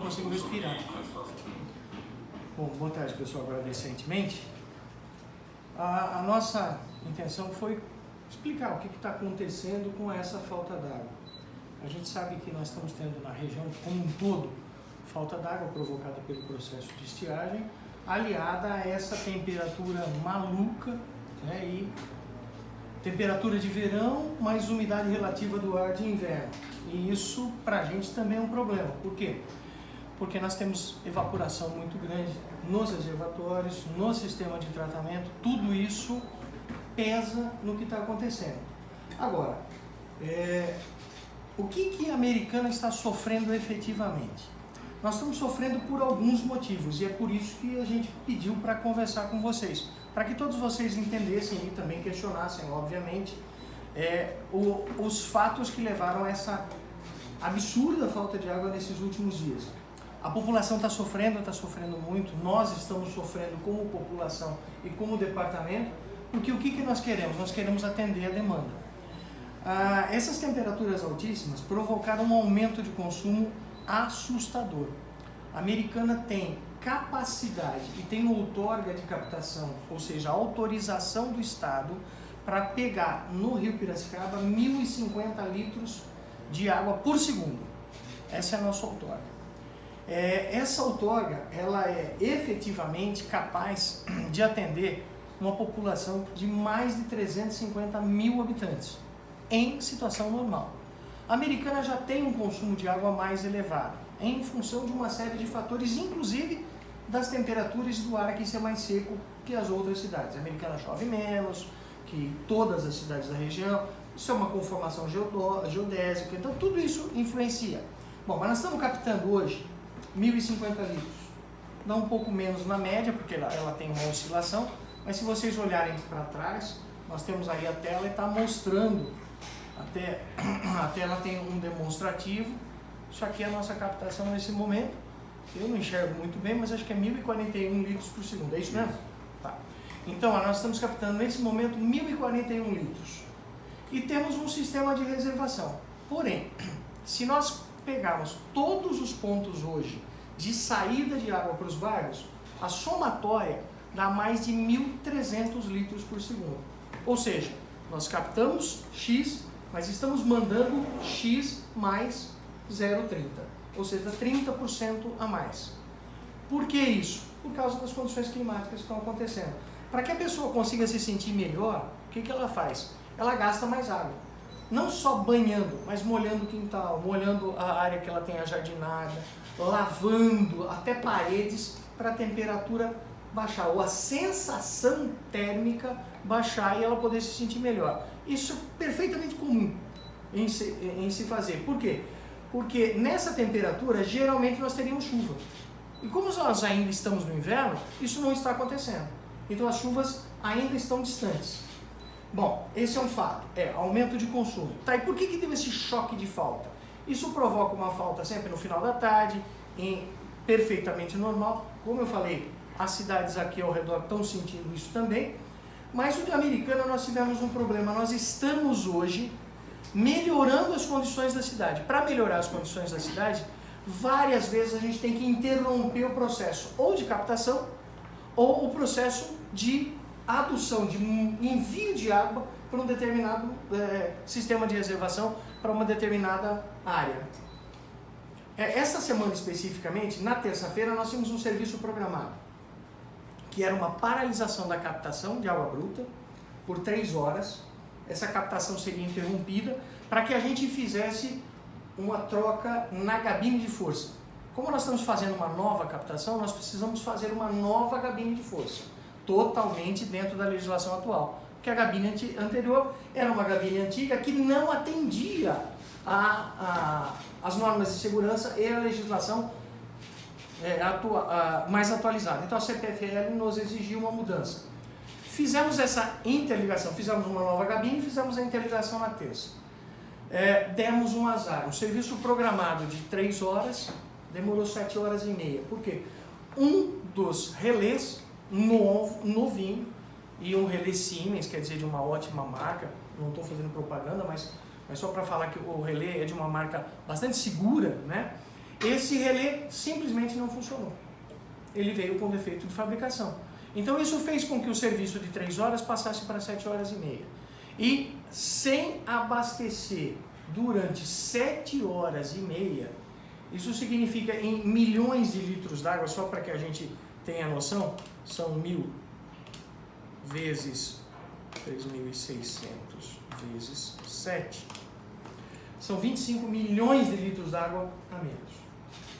consigo respirar. Bom, boa tarde, pessoal. Agora, decentemente, a nossa intenção foi explicar o que está acontecendo com essa falta d'água. A gente sabe que nós estamos tendo na região como um todo falta d'água provocada pelo processo de estiagem, aliada a essa temperatura maluca, né, e temperatura de verão, mais umidade relativa do ar de inverno. E isso para a gente também é um problema. Por quê? Porque nós temos evaporação muito grande nos reservatórios, no sistema de tratamento, tudo isso pesa no que está acontecendo. Agora, o que a Americana está sofrendo efetivamente? Nós estamos sofrendo por alguns motivos e é por isso que a gente pediu para conversar com vocês, para que todos vocês entendessem e também questionassem, obviamente, os fatos que levaram a essa absurda falta de água nesses últimos dias. A população está sofrendo muito, nós estamos sofrendo como população e como departamento, porque o que nós queremos? Nós queremos atender a demanda. Essas temperaturas altíssimas provocaram um aumento de consumo assustador. A Americana tem capacidade e tem outorga de captação, ou seja, autorização do Estado para pegar no Rio Piracicaba 1.050 litros de água por segundo. Essa é a nossa outorga. Essa outorga, ela é efetivamente capaz de atender uma população de mais de 350 mil habitantes em situação normal. A Americana já tem um consumo de água mais elevado, em função de uma série de fatores, inclusive das temperaturas do ar aqui ser mais seco que as outras cidades. A Americana chove menos que todas as cidades da região, isso é uma conformação geodésica, então tudo isso influencia. Bom, mas nós estamos captando hoje 1.050 litros, dá um pouco menos na média, porque ela tem uma oscilação, mas se vocês olharem para trás, nós temos aí a tela e está mostrando, até a tela tem um demonstrativo, isso aqui é a nossa captação nesse momento, eu não enxergo muito bem, mas acho que é 1.041 litros por segundo, é isso mesmo? Tá. Então, nós estamos captando nesse momento 1.041 litros e temos um sistema de reservação, porém, se nós pegarmos todos os pontos hoje de saída de água para os bairros, a somatória dá mais de 1.300 litros por segundo. Ou seja, nós captamos X, mas estamos mandando X mais 0,30, ou seja, 30% a mais. Por que isso? Por causa das condições climáticas que estão acontecendo. Para que a pessoa consiga se sentir melhor, o que ela faz? Ela gasta mais água. Não só banhando, mas molhando o quintal, molhando a área que ela tem a jardinada, lavando até paredes para a temperatura baixar, ou a sensação térmica baixar e ela poder se sentir melhor. Isso é perfeitamente comum em se fazer. Por quê? Porque nessa temperatura, geralmente nós teríamos chuva. E como nós ainda estamos no inverno, isso não está acontecendo. Então as chuvas ainda estão distantes. Bom, esse é um fato, aumento de consumo. Tá, e por que teve esse choque de falta? Isso provoca uma falta sempre no final da tarde, perfeitamente normal. Como eu falei, as cidades aqui ao redor estão sentindo isso também. Mas o de Americana nós tivemos um problema. Nós estamos hoje melhorando as condições da cidade. Para melhorar as condições da cidade, várias vezes a gente tem que interromper o processo ou de captação ou o processo de adução, de envio de água para um determinado sistema de reservação, para uma determinada área. Essa semana especificamente, na terça-feira, nós tínhamos um serviço programado, que era uma paralisação da captação de água bruta por 3 horas. Essa captação seria interrompida para que a gente fizesse uma troca na gabine de força. Como nós estamos fazendo uma nova captação, nós precisamos fazer uma nova gabine de força, totalmente dentro da legislação atual. Porque a gabine anterior era uma gabine antiga que não atendia as normas de segurança e a legislação mais atualizada. Então a CPFL nos exigiu uma mudança. Fizemos essa interligação, fizemos uma nova gabine e fizemos a interligação na terça. Demos um azar, um serviço programado de 3 horas, demorou 7 horas e meia. Por quê? Um dos relés novinho, e um relé Siemens, quer dizer, de uma ótima marca, não estou fazendo propaganda, mas só para falar que o relé é de uma marca bastante segura, né? esse relé simplesmente não funcionou. Ele veio com defeito de fabricação. Então isso fez com que o serviço de 3 horas passasse para 7 horas e meia. E sem abastecer durante 7 horas e meia, isso significa em milhões de litros d'água, só para que a gente tenha noção, são 1.000 vezes 3.600 vezes 7. São 25 milhões de litros d'água a menos.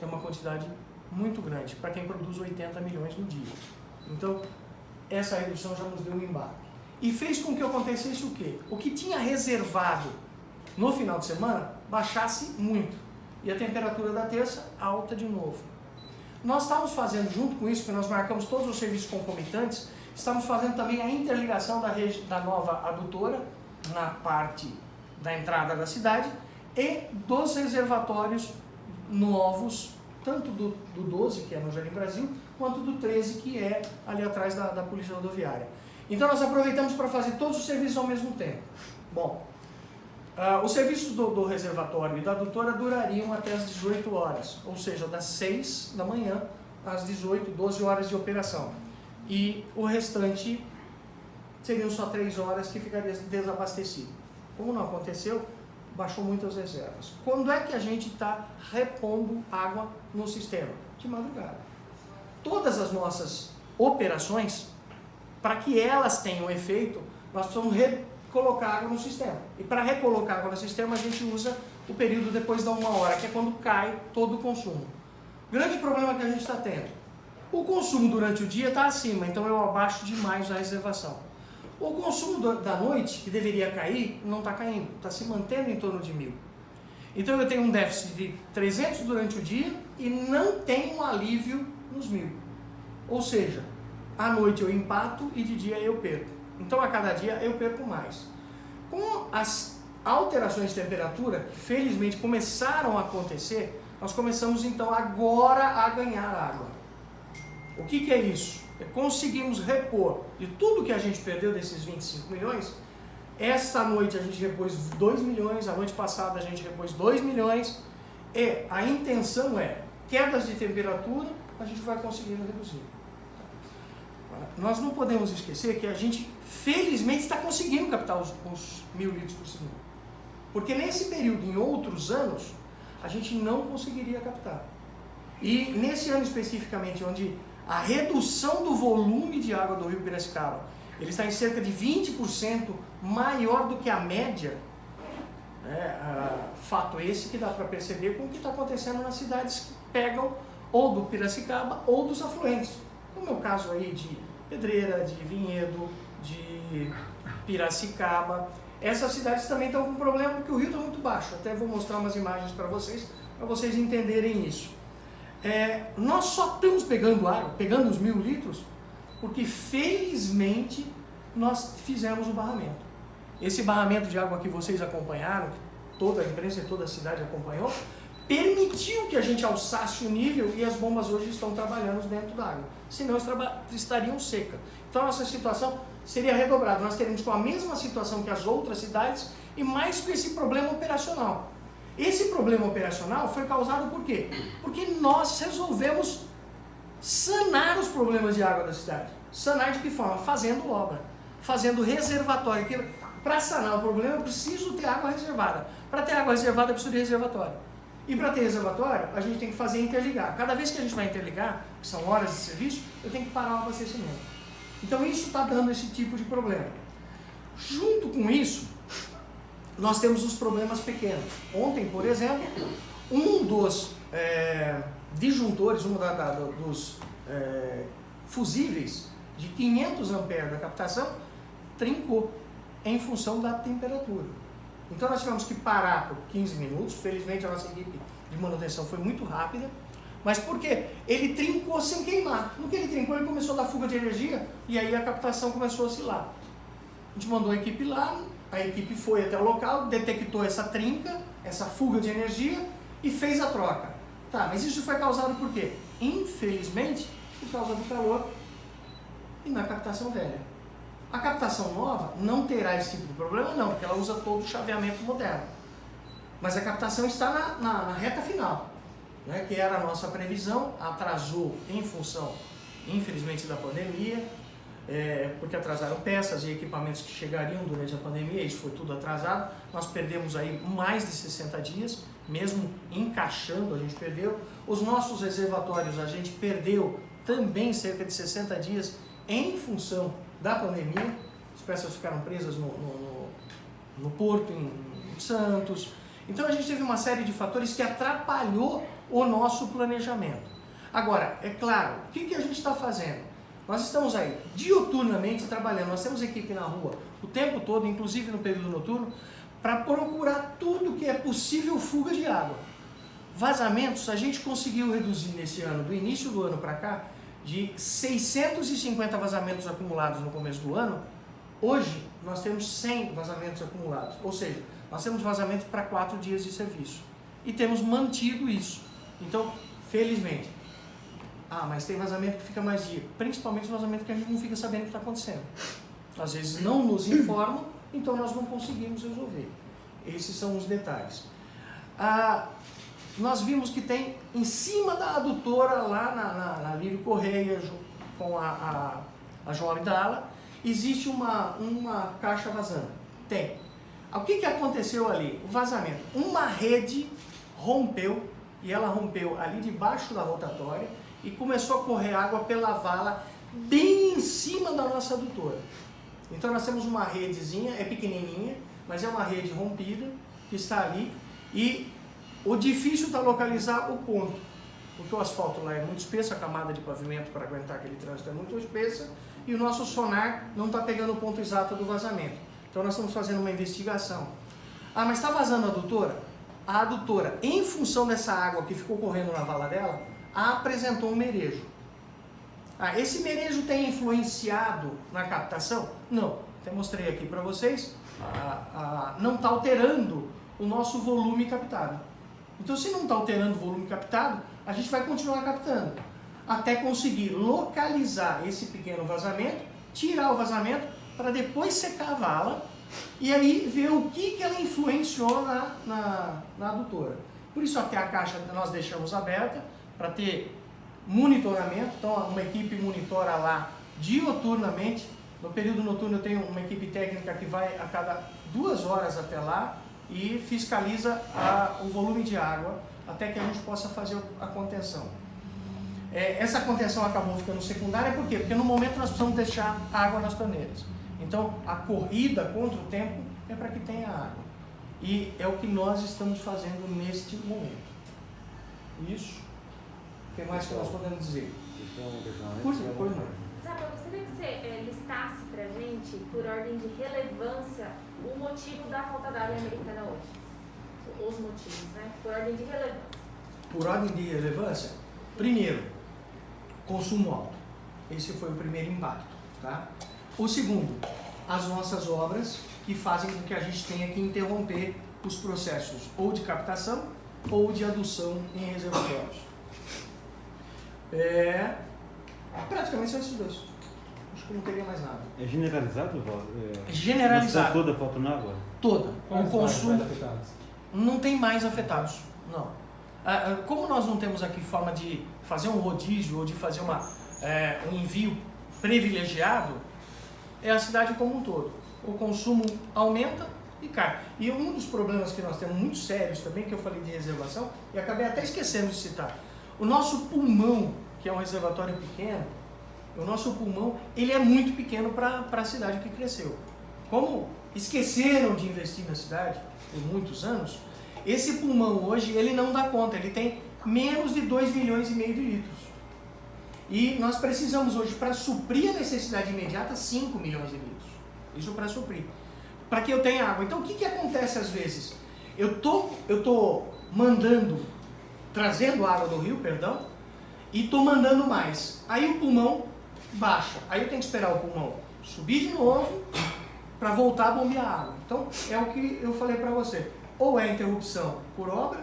É uma quantidade muito grande para quem produz 80 milhões no dia. Então, essa redução já nos deu um embate. E fez com que acontecesse o quê? O que tinha reservado no final de semana baixasse muito. E a temperatura da terça alta de novo. Nós estávamos fazendo, junto com isso, que nós marcamos todos os serviços concomitantes, estamos fazendo também a interligação da nova adutora na parte da entrada da cidade e dos reservatórios novos, tanto do 12, que é no Jardim Brasil, quanto do 13, que é ali atrás da Polícia Rodoviária. Então nós aproveitamos para fazer todos os serviços ao mesmo tempo. Bom, os serviços do reservatório e da adutora durariam até as 18 horas, ou seja, das 6 da manhã às 18, 12 horas de operação. E o restante seriam só 3 horas que ficaria desabastecido. Como não aconteceu, baixou muito as reservas. Quando é que a gente está repondo água no sistema? De madrugada. Todas as nossas operações, para que elas tenham efeito, nós precisamos recolocar água no sistema. E para recolocar água no sistema, a gente usa o período depois da 1 hora, que é quando cai todo o consumo. Grande problema que a gente está tendo. O consumo durante o dia está acima, então eu abaixo demais a reservação. O consumo da noite, que deveria cair, não está caindo, está se mantendo em torno de 1.000. Então eu tenho um déficit de 300 durante o dia e não tenho um alívio nos 1.000. Ou seja, à noite eu empato e de dia eu perco. Então a cada dia eu perco mais. Com as alterações de temperatura, que felizmente começaram a acontecer, nós começamos então agora a ganhar água. O que é isso? Conseguimos repor de tudo que a gente perdeu desses 25 milhões. Esta noite a gente repôs 2 milhões, a noite passada a gente repôs 2 milhões. E a intenção é, quedas de temperatura, a gente vai conseguindo reduzir. Nós não podemos esquecer que a gente, felizmente, está conseguindo captar os 1.000 litros por segundo. Porque nesse período, em outros anos, a gente não conseguiria captar. E nesse ano especificamente, onde a redução do volume de água do Rio Piracicaba, ele está em cerca de 20% maior do que a média, fato esse que dá para perceber com o que está acontecendo nas cidades que pegam ou do Piracicaba ou dos afluentes. Como é o caso aí de Pedreira, de Vinhedo, de Piracicaba. Essas cidades também estão com problema porque o rio está muito baixo. Até vou mostrar umas imagens para vocês entenderem isso. Nós só estamos pegando água, pegando os 1.000 litros, porque felizmente nós fizemos o barramento. Esse barramento de água que vocês acompanharam, que toda a imprensa e toda a cidade acompanhou, permitiu que a gente alçasse o nível e as bombas hoje estão trabalhando dentro da água. Senão estariam secas. Então a nossa situação seria redobrada. Nós teríamos com a mesma situação que as outras cidades e mais com esse problema operacional. Esse problema operacional foi causado por quê? Porque nós resolvemos sanar os problemas de água da cidade. Sanar de que forma? Fazendo obra, fazendo reservatório. Para sanar o problema eu preciso ter água reservada. Para ter água reservada eu preciso de reservatório. E para ter reservatório a gente tem que fazer interligar. Cada vez que a gente vai interligar, que são horas de serviço, eu tenho que parar o abastecimento. Então isso está dando esse tipo de problema. Junto com isso, nós temos os problemas pequenos. Ontem, por exemplo, um dos disjuntores, dos fusíveis de 500 amperes da captação, trincou em função da temperatura. Então nós tivemos que parar por 15 minutos. Felizmente a nossa equipe de manutenção foi muito rápida. Mas por quê? Ele trincou sem queimar. No que ele trincou, ele começou a dar fuga de energia e aí a captação começou a oscilar. A gente mandou a equipe lá, a equipe foi até o local, detectou essa trinca, essa fuga de energia e fez a troca. Tá, mas isso foi causado por quê? Infelizmente, por causa do calor e na captação velha. A captação nova não terá esse tipo de problema, não, porque ela usa todo o chaveamento moderno. Mas a captação está na reta final. né, que era a nossa previsão, atrasou em função, infelizmente, da pandemia, porque atrasaram peças e equipamentos que chegariam durante a pandemia, isso foi tudo atrasado. Nós perdemos aí mais de 60 dias, mesmo encaixando a gente perdeu. Os nossos reservatórios a gente perdeu também cerca de 60 dias em função da pandemia. As peças ficaram presas no porto em Santos. Então a gente teve uma série de fatores que atrapalhou o nosso planejamento. Agora, é claro, o que a gente está fazendo? Nós estamos aí diuturnamente trabalhando, nós temos equipe na rua o tempo todo, inclusive no período noturno, para procurar tudo que é possível fuga de água. Vazamentos, a gente conseguiu reduzir nesse ano, do início do ano para cá, de 650 vazamentos acumulados no começo do ano. Hoje nós temos 100 vazamentos acumulados, ou seja, nós temos vazamentos para 4 dias de serviço e temos mantido isso. Então, felizmente, mas tem vazamento que fica mais dia, principalmente vazamento que a gente não fica sabendo o que está acontecendo. Às vezes não nos informam, então nós não conseguimos resolver. Esses são os detalhes. Nós vimos que tem em cima da adutora, lá na Lírio Correia, com a João Abdala, existe uma caixa vazando. Tem. O que aconteceu ali? O vazamento. Uma rede rompeu, e ela rompeu ali debaixo da rotatória, e começou a correr água pela vala bem em cima da nossa adutora. Então nós temos uma redezinha, é pequenininha, mas é uma rede rompida que está ali, e o difícil está localizar o ponto, porque o asfalto lá é muito espesso, a camada de pavimento para aguentar aquele trânsito é muito espessa, e o nosso sonar não está pegando o ponto exato do vazamento. Então nós estamos fazendo uma investigação. Mas está vazando a adutora? A adutora, em função dessa água que ficou correndo na vala dela, apresentou um merejo. Esse merejo tem influenciado na captação? Não. Até mostrei aqui para vocês. Não está alterando o nosso volume captado. Então, se não está alterando o volume captado, a gente vai continuar captando, até conseguir localizar esse pequeno vazamento, tirar o vazamento, para depois secar a vala, e aí ver o que ela influenciou na adutora. Por isso até a caixa nós deixamos aberta, para ter monitoramento. Então uma equipe monitora lá diuturnamente. No período noturno eu tenho uma equipe técnica que vai a cada 2 horas até lá e fiscaliza o volume de água até que a gente possa fazer a contenção. Essa contenção acabou ficando secundária, por quê? Porque no momento nós precisamos deixar água nas torneiras. Então a corrida contra o tempo é para que tenha água. E é o que nós estamos fazendo neste momento. Isso. O que mais que nós podemos dizer? Por favor. Sabe, eu gostaria que você listasse para a gente, por ordem de relevância, o motivo da falta d'água americana hoje. Os motivos, né? Por ordem de relevância. Por ordem de relevância? Primeiro, consumo alto. Esse foi o primeiro impacto. Tá? O segundo, as nossas obras que fazem com que a gente tenha que interromper os processos ou de captação ou de adução em reservatórios. Praticamente são esses dois. Acho que não teria mais nada. É generalizado, Val? Generalizado. Toda faltando água? Toda. O consumo não tem mais afetados. Não. Como nós não temos aqui forma de fazer um rodízio ou de fazer um envio privilegiado, é a cidade como um todo. O consumo aumenta e cai. E um dos problemas que nós temos muito sérios também, que eu falei de reservação, e acabei até esquecendo de citar. O nosso pulmão, que é um reservatório pequeno, o nosso pulmão, ele é muito pequeno para a cidade que cresceu. Como esqueceram de investir na cidade por muitos anos, esse pulmão hoje, ele não dá conta, ele tem menos de 2,5 milhões de litros. E nós precisamos hoje, para suprir a necessidade imediata, 5 milhões de litros. Isso para suprir. Para que eu tenha água. Então, o que acontece às vezes? Eu tô trazendo água do rio, e estou mandando mais. Aí o pulmão baixa. Aí eu tenho que esperar o pulmão subir de novo para voltar a bombear a água. Então, é o que eu falei para você. Ou é interrupção por obra,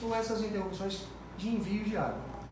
ou essas interrupções de envio de água.